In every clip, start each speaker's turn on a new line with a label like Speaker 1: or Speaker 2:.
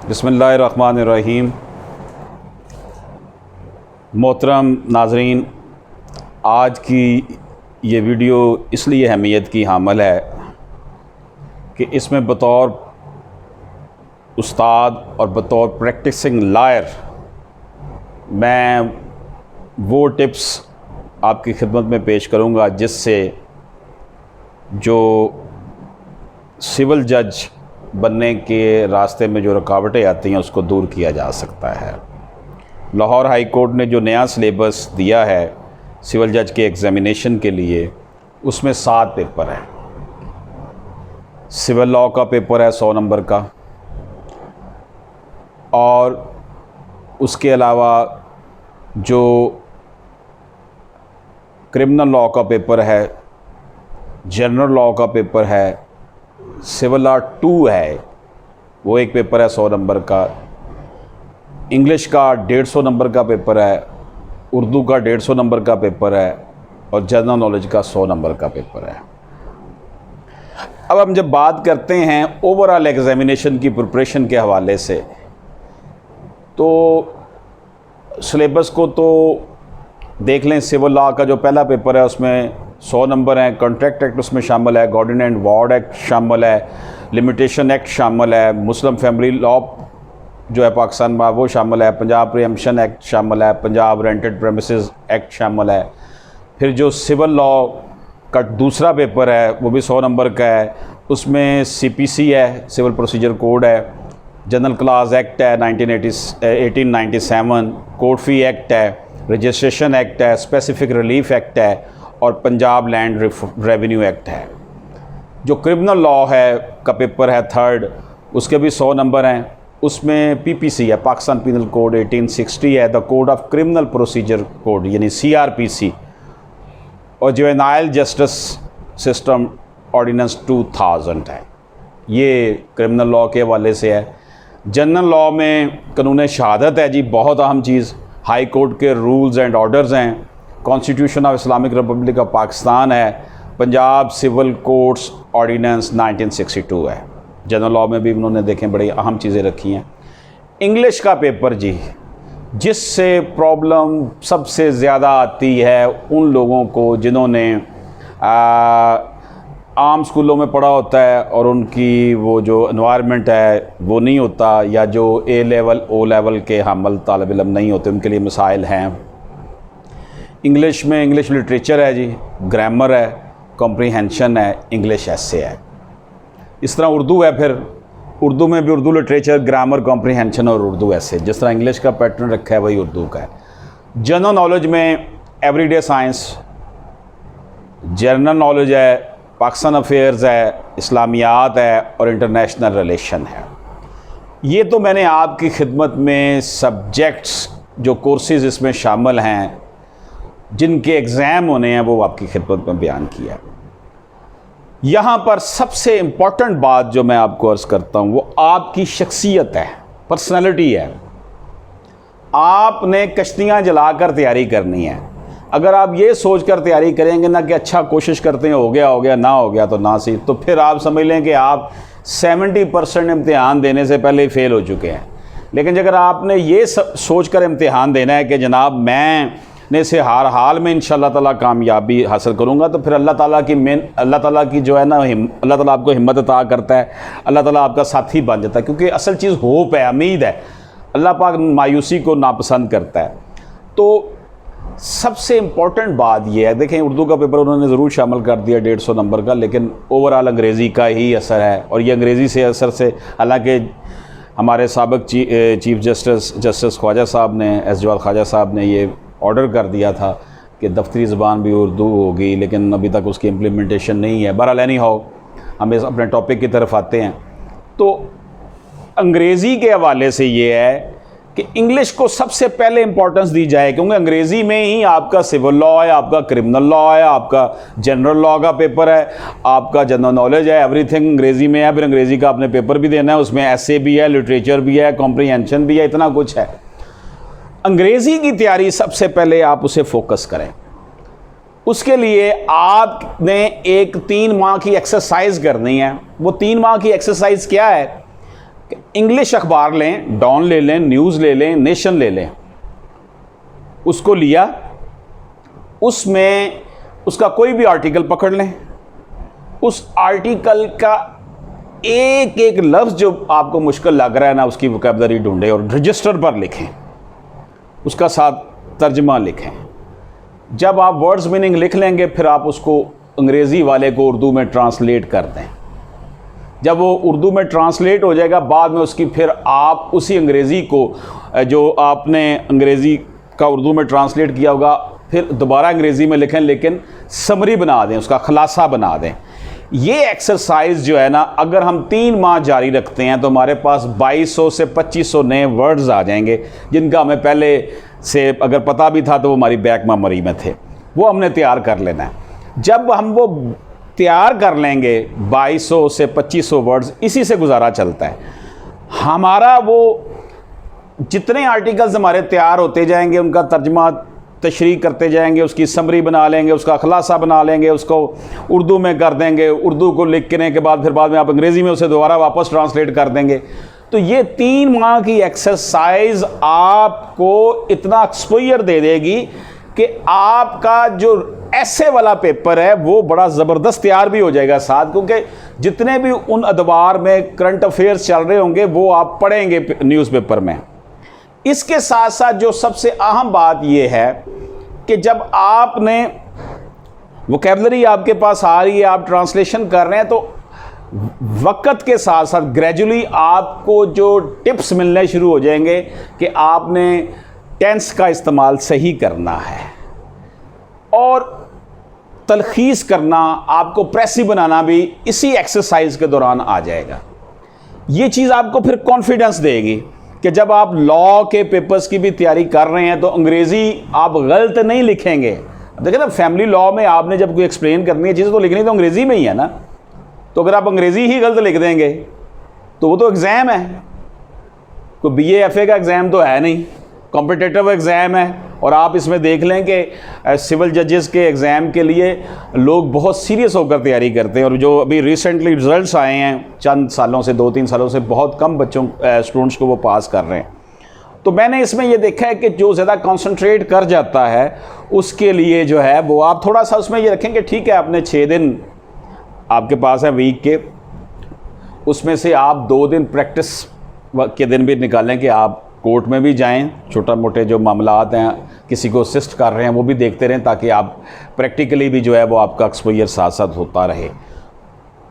Speaker 1: बिस्मिल्लाहिर्रहमानिर्रहीम। मोहतरम नाज़रीन, आज की ये वीडियो इसलिए अहमियत की हामिल है कि इसमें बतौर उस्ताद और बतौर प्रैक्टिसिंग लॉयर मैं वो टिप्स आपकी खिदमत में पेश करूँगा जिससे जो सिविल जज बनने के रास्ते में जो रुकावटें आती हैं उसको दूर किया जा सकता है। लाहौर हाई कोर्ट ने जो नया सिलेबस दिया है सिविल जज के एग्ज़ामिनेशन के लिए, उसमें 7 पेपर हैं। सिविल लॉ का पेपर है 100 नंबर का, और उसके अलावा जो क्रिमिनल लॉ का पेपर है, जनरल लॉ का पेपर है, सिविल लॉ 2 है, वो एक पेपर है 100 नंबर का, इंग्लिश का 150 नंबर का पेपर है, उर्दू का 150 नंबर का पेपर है, और जनरल नॉलेज का 100 नंबर का पेपर है। अब हम जब बात करते हैं ओवरऑल एग्ज़ामिनेशन की प्रिपरेशन के हवाले से, तो सिलेबस को तो देख लें। सिविल लॉ का जो पहला पेपर है उसमें 100 नंबर हैं। कॉन्ट्रैक्ट एक्ट उसमें शामिल है, गार्डियन एंड वार्ड एक्ट शामिल है, लिमिटेशन एक्ट शामिल है, मुस्लिम फैमिली लॉ जो है पाकिस्तान में वो शामिल है, पंजाब प्रीएम्पशन एक्ट शामिल है, पंजाब रेंटेड प्रेमिसेस एक्ट शामिल है। फिर जो सिविल लॉ का दूसरा पेपर है वो भी 100 नंबर का है, उसमें CPC है, सिविल प्रोसीजर कोड है, जनरल क्लास एक्ट है 1897, कोर्ट फी एक्ट है, रजिस्ट्रेशन एक्ट है, स्पेसिफिक रिलीफ एक्ट है, और पंजाब लैंड रेवेन्यू एक्ट है। जो क्रिमिनल लॉ है का पेपर है 3rd, उसके भी 100 नंबर हैं। उसमें PPC है, पाकिस्तान पीनल कोड 1860 है, the code of criminal procedure code यानी CRPC, और जुवेनाइल जस्टिस सिस्टम ऑर्डिनेंस 2000 है। ये क्रिमिनल लॉ के हवाले से है। जनरल लॉ में कानून शहादत है जी, बहुत अहम चीज़। हाई कोर्ट के रूल्स एंड ऑर्डर्स हैं, constitution of Islamic Republic of Pakistan है, पंजाब सिविल कोर्ट्स ऑर्डिनेंस 1962 है। जनरल लॉ में भी उन्होंने देखें बड़ी अहम चीज़ें रखी हैं। इंग्लिश का पेपर जी, जिससे प्रॉब्लम सबसे ज़्यादा आती है उन लोगों को जिन्होंने आम स्कूलों में पढ़ा होता है और उनकी वो जो एनवायरनमेंट है वो नहीं होता, या जो A लेवल O लेवल के हामिल तालिब इल्म नहीं होते, उनके लिए मसाइल हैं। इंग्लिश में इंग्लिश लिटरेचर है जी, ग्रामर है, कॉम्प्रीहेंशन है, इंग्लिश एसे है। इस तरह उर्दू है, फिर उर्दू में भी उर्दू लिटरेचर, ग्रामर, कॉम्प्रीहेंशन और उर्दू एसे। जिस तरह इंग्लिश का पैटर्न रखा है वही उर्दू का है। जनरल नॉलेज में एवरीडे साइंस, जनरल नॉलेज है, पाकिस्तान अफेयर्स है, इस्लामियात है, और इंटरनेशनल रिलेशन है। ये तो मैंने आपकी खिदमत में सब्जेक्ट्स जो कोर्सेज़ इसमें शामिल हैं जिनके एग्ज़ाम होने हैं वो आपकी खिदमत में बयान किया है। यहाँ पर सबसे इम्पॉर्टेंट बात जो मैं आपको अर्ज़ करता हूँ वो आपकी शख्सियत है, पर्सनैलिटी है। आपने कश्तियाँ जलाकर तैयारी करनी है। अगर आप ये सोच कर तैयारी करेंगे ना कि अच्छा कोशिश करते हैं, हो गया ना हो गया तो ना सही, तो फिर आप समझ लें कि आप 70% इम्तिहान देने से पहले ही फेल हो चुके हैं। लेकिन अगर आपने ये सोच कर इम्तिहान देना है कि जनाब मैं से हर हाल में इंशाअल्लाह ताला कामयाबी हासिल करूँगा, तो फिर अल्लाह ताला की जो है ना, अल्लाह ताला आपको हिम्मत अता करता है, अल्लाह ताला आपका साथी बन जाता है। क्योंकि असल चीज़ होप है, उम्मीद है। अल्लाह पाक मायूसी को नापसंद करता है। तो सबसे इम्पॉर्टेंट बात यह है, देखें उर्दू का पेपर उन्होंने ज़रूर शामिल कर दिया 150 नंबर का, लेकिन ओवरऑल अंग्रेज़ी का ही असर है। और ये अंग्रेज़ी से असर से, हालांकि हमारे साबिक़ चीफ जस्टिस ख्वाजा साहब ने, एस जवाद ख्वाजा साहब ने ये ऑर्डर कर दिया था कि दफ्तरी ज़बान भी उर्दू होगी, लेकिन अभी तक उसकी इम्प्लीमेंटेशन नहीं है। बहरहाल एनी हाउ, हम इस अपने टॉपिक की तरफ आते हैं। तो अंग्रेज़ी के हवाले से ये है कि इंग्लिश को सबसे पहले इंपॉर्टेंस दी जाए, क्योंकि अंग्रेज़ी में ही आपका सिविल लॉ है, आपका क्रिमिनल लॉ है, आपका जनरल लॉ का पेपर है, आपका जनरल नॉलेज है, एवरीथिंग अंग्रेज़ी में है। फिर अंग्रेज़ी का आपने पेपर भी देना है, उसमें एसे भी है, लिटरेचर भी है, कॉम्प्रीहेंशन भी है, इतना कुछ है। अंग्रेज़ी की तैयारी सबसे पहले आप उसे फोकस करें। उसके लिए आपने एक 3 माह की एक्सरसाइज करनी है। वो 3 माह की एक्सरसाइज क्या है? इंग्लिश अखबार लें, डॉन ले लें, न्यूज़ ले लें, नेशन ले लें, उसको लिया, उसमें उसका कोई भी आर्टिकल पकड़ लें, उस आर्टिकल का एक एक लफ्ज़ जो आपको मुश्किल लग रहा है ना, उसकी वोकैबुलरी ढूंढें और रजिस्टर पर लिखें, उसका साथ तर्जमा लिखें। जब आप वर्ड्स मीनिंग लिख लेंगे, फिर आप उसको अंग्रेज़ी वाले को उर्दू में ट्रांसलेट कर दें। जब वो उर्दू में ट्रांसलेट हो जाएगा, बाद में उसकी फिर आप उसी अंग्रेज़ी को जो आपने अंग्रेज़ी का उर्दू में ट्रांसलेट किया होगा, फिर दोबारा अंग्रेज़ी में लिखें, लेकिन समरी बना दें, उसका खुलासा बना दें। ये एक्सरसाइज जो है ना, अगर हम 3 माह जारी रखते हैं तो हमारे पास 2200 से 2500 नए वर्ड्स आ जाएंगे, जिनका हमें पहले से अगर पता भी था तो वो हमारी बैक मेमोरी में थे। वो हमने तैयार कर लेना है। जब हम वो तैयार कर लेंगे 2200 से 2500 वर्ड्स, इसी से गुजारा चलता है हमारा। वो जितने आर्टिकल्स हमारे तैयार होते जाएंगे, उनका तर्जमा तशरीह करते जाएंगे, उसकी समरी बना लेंगे, उसका खुलासा बना लेंगे, उसको उर्दू में कर देंगे, उर्दू को लिखने के बाद फिर बाद में आप अंग्रेज़ी में उसे दोबारा वापस ट्रांसलेट कर देंगे। तो ये 3 माह की एक्सरसाइज आपको इतना एक्सपोजर दे देगी कि आपका जो ऐसे वाला पेपर है वो बड़ा ज़बरदस्त तैयार भी हो जाएगा साथ, क्योंकि जितने भी उन अखबार में करंट अफेयर्स चल रहे होंगे वो आप पढ़ेंगे न्यूज़पेपर में। इसके साथ साथ जो सबसे अहम बात यह है कि जब आपने वोकैबुलरी आपके पास आ रही है, आप ट्रांसलेशन कर रहे हैं, तो वक्त के साथ साथ ग्रेजुअली आपको जो टिप्स मिलने शुरू हो जाएंगे कि आपने टेंस का इस्तेमाल सही करना है और तलखीस करना, आपको प्रेसी बनाना भी इसी एक्सरसाइज के दौरान आ जाएगा। ये चीज़ आपको फिर कॉन्फिडेंस देगी कि जब आप लॉ के पेपर्स की भी तैयारी कर रहे हैं तो अंग्रेज़ी आप गलत नहीं लिखेंगे। देखिए ना, फैमिली लॉ में आपने जब कोई एक्सप्लेन करनी है चीज़ तो लिखनी तो अंग्रेज़ी में ही है ना, तो अगर आप अंग्रेज़ी ही गलत लिख देंगे तो वो तो एग्ज़ाम है, कोई BA FA का एग्ज़ाम तो है नहीं, कॉम्पिटिटिव एग्ज़ाम है। और आप इसमें देख लें कि सिविल जजेस के एग्ज़ाम के लिए लोग बहुत सीरियस होकर तैयारी करते हैं, और जो अभी रिसेंटली रिज़ल्ट्स आए हैं चंद सालों से, 2-3 सालों से, बहुत कम बच्चों स्टूडेंट्स को वो पास कर रहे हैं। तो मैंने इसमें ये देखा है कि जो ज़्यादा कंसंट्रेट कर जाता है उसके लिए जो है वो आप थोड़ा सा उसमें ये रखें कि ठीक है, आपने 6 दिन आपके पास है वीक के, उसमें से आप 2 दिन प्रैक्टिस के दिन भी निकालें कि आप कोर्ट में भी जाएं, छोटा मोटे जो मामलात हैं, किसी को असिस्ट कर रहे हैं वो भी देखते रहें, ताकि आप प्रैक्टिकली भी जो है वो आपका एक्सपोजर साथ साथ होता रहे।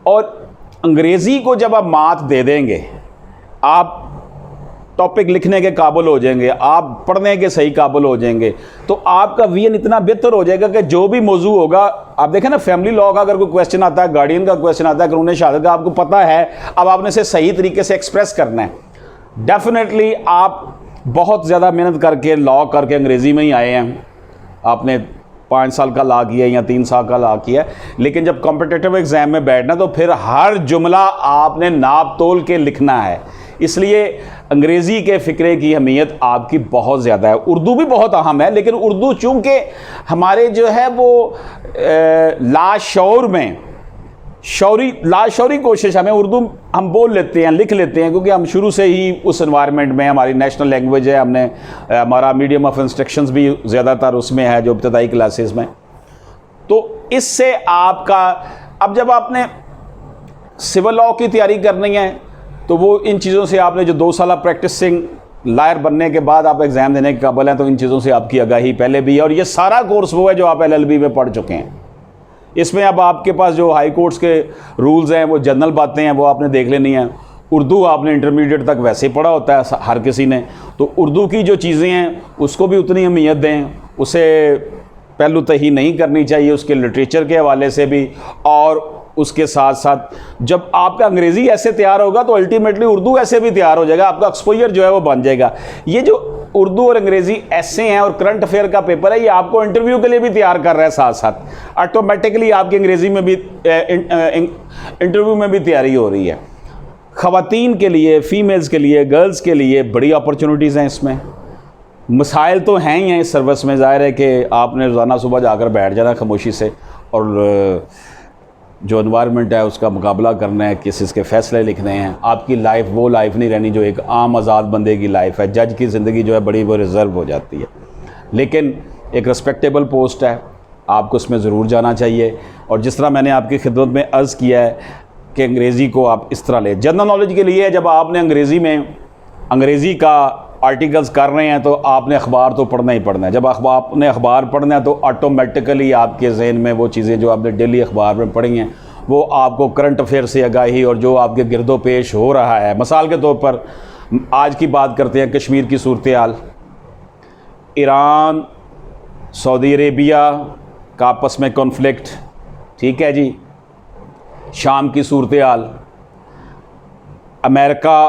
Speaker 1: और अंग्रेज़ी को जब आप मात दे देंगे, आप टॉपिक लिखने के काबिल हो जाएंगे, आप पढ़ने के सही काबिल हो जाएंगे, तो आपका विजन इतना बेहतर हो जाएगा कि जो भी मौजू होगा, आप देखें ना, फैमिली लॉ का अगर कोई क्वेश्चन आता है, गार्डियन का क्वेश्चन आता है, कानून शहादत का, आपको पता है, अब आपने इसे सही तरीके से एक्सप्रेस करना है। डेफिनेटली आप बहुत ज़्यादा मेहनत करके लॉ करके अंग्रेज़ी में ही आए हैं, आपने 5 साल का लॉ किया या 3 साल का लॉ किया, लेकिन जब कॉम्पिटिटिव एग्ज़ाम में बैठना तो फिर हर जुमला आपने नाप तोल के लिखना है। इसलिए अंग्रेज़ी के फ़िक्रे की अहमियत आपकी बहुत ज़्यादा है। उर्दू भी बहुत अहम है, लेकिन उर्दू चूँकि हमारे जो है वो लाशऊर में लाशौरी कोशिश, हमें उर्दू हम बोल लेते हैं, लिख लेते हैं, क्योंकि हम शुरू से ही उस एनवायरनमेंट में, हमारी नेशनल लैंग्वेज है, हमने हमारा मीडियम ऑफ इंस्ट्रक्शंस भी ज़्यादातर उसमें है, जो इब्तदाई क्लासेस में। तो इससे आपका, अब जब आपने सिविल लॉ की तैयारी करनी है तो वो इन चीज़ों से आपने जो 2 साल प्रैक्टिसिंग लायर बनने के बाद आप एग्ज़ाम देने के काबिल हैं, तो इन चीज़ों से आपकी आगाही पहले भी है। और ये सारा कोर्स वो है जो आप LLB में पढ़ चुके हैं। इसमें अब आपके पास जो हाई कोर्ट्स के रूल्स हैं, वो जनरल बातें हैं, वो आपने देख लेनी है। उर्दू आपने इंटरमीडिएट तक वैसे ही पढ़ा होता है हर किसी ने, तो उर्दू की जो चीज़ें हैं उसको भी उतनी अहमियत दें, उसे पहलू तही नहीं करनी चाहिए, उसके लिटरेचर के हवाले से भी। और उसके साथ साथ जब आपका अंग्रेज़ी ऐसे तैयार होगा तो अल्टीमेटली उर्दू ऐसे भी तैयार हो जाएगा, आपका एक्सपोजर जो है वो बन जाएगा। ये जो उर्दू और अंग्रेज़ी ऐसे हैं और करंट अफेयर का पेपर है, ये आपको इंटरव्यू के लिए भी तैयार कर रहा है, साथ साथ ऑटोमेटिकली आपकी अंग्रेज़ी में भी इंटरव्यू में भी तैयारी हो रही है। ख़वातीन के लिए, फ़ीमेल्स के लिए, गर्ल्स के लिए बड़ी अपॉर्चुनिटीज़ हैं इसमें। मसाइल तो हैं ही हैं इस सर्विस में, ज़ाहिर है कि आपने रोज़ाना सुबह जाकर बैठ जाना खामोशी से और जो एनवायरनमेंट है उसका मुकाबला करना है, किस चीज़ के फ़ैसले लिखने हैं। आपकी लाइफ वो लाइफ नहीं रहनी जो एक आम आज़ाद बंदे की लाइफ है। जज की ज़िंदगी जो है बड़ी वो रिज़र्व हो जाती है, लेकिन एक रिस्पेक्टेबल पोस्ट है, आपको उसमें ज़रूर जाना चाहिए। और जिस तरह मैंने आपकी खिदमत में अर्ज़ किया है कि अंग्रेज़ी को आप इस तरह लें, जनरल नॉलेज के लिए जब आपने अंग्रेज़ी का आर्टिकल्स कर रहे हैं तो आपने अखबार तो पढ़ना ही पढ़ना है। जब आपने अखबार पढ़ना है तो ऑटोमेटिकली आपके जहन में वो चीज़ें जो आपने डेली अखबार में पढ़ी हैं वो आपको करंट अफेयर से आगाही और जो आपके गिरदो पेश हो रहा है। मिसाल के तौर पर आज की बात करते हैं, कश्मीर की सूरत हाल, ईरान सऊदी अरेबिया का आपस में कॉन्फ्लिक्ट, ठीक है जी, शाम की सूरत हाल, अमेरिका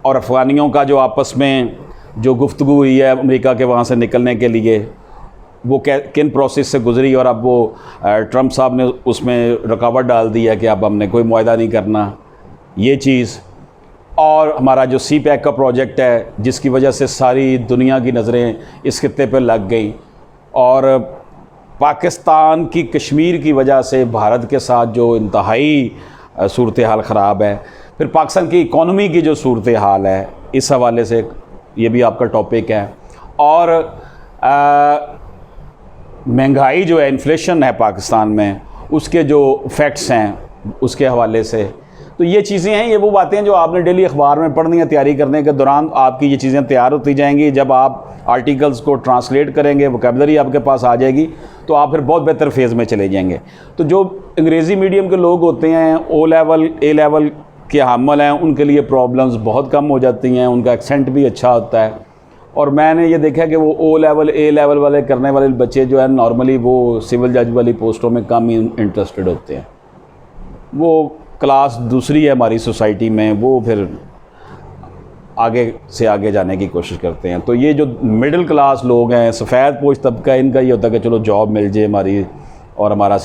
Speaker 1: और अफ़गानियों का जो आपस में जो गुफ्तगू हुई है अमेरिका के वहाँ से निकलने के लिए, वो किन प्रोसेस से गुजरी और अब वो ट्रंप साहब ने उसमें रुकावट डाल दी है कि अब हमने कोई मुआहदा नहीं करना, ये चीज़। और हमारा जो CPEC का प्रोजेक्ट है जिसकी वजह से सारी दुनिया की नज़रें इस खित्ते पर लग गई और पाकिस्तान की कश्मीर की वजह से भारत के साथ जो इंतहाई सूरत हाल ख़राब है। फिर पाकिस्तान की इकॉनमी की जो सूरत हाल है, इस हवाले से ये भी आपका टॉपिक है। और महंगाई जो है, इन्फ्लेशन है पाकिस्तान में, उसके जो फैक्ट्स हैं उसके हवाले से। तो ये चीज़ें हैं, ये वो बातें हैं जो आपने डेली अखबार में पढ़नी है। तैयारी करने के दौरान आपकी ये चीज़ें तैयार होती जाएंगी। जब आप आर्टिकल्स को ट्रांसलेट करेंगे, वोकैबुलरी आपके पास आ जाएगी, तो आप फिर बहुत बेहतर फेज़ में चले जाएंगे। तो जो अंग्रेज़ी मीडियम के लोग होते हैं, O लेवल A लेवल के हामिल हैं, उनके लिए प्रॉब्लम्स बहुत कम हो जाती हैं, उनका एक्सेंट भी अच्छा होता है। और मैंने ये देखा कि वो O लेवल A लेवल वाले करने वाले बच्चे जो है नॉर्मली वो सिविल जज वाली पोस्टों में कम ही इंटरेस्टेड होते हैं। वो क्लास दूसरी है हमारी सोसाइटी में, वो फिर आगे से आगे जाने की कोशिश करते हैं। तो ये जो मिडिल क्लास लोग हैं, सफ़ेद पोश तबका, इनका ये होता है कि चलो जॉब मिल जाए हमारी और हमारा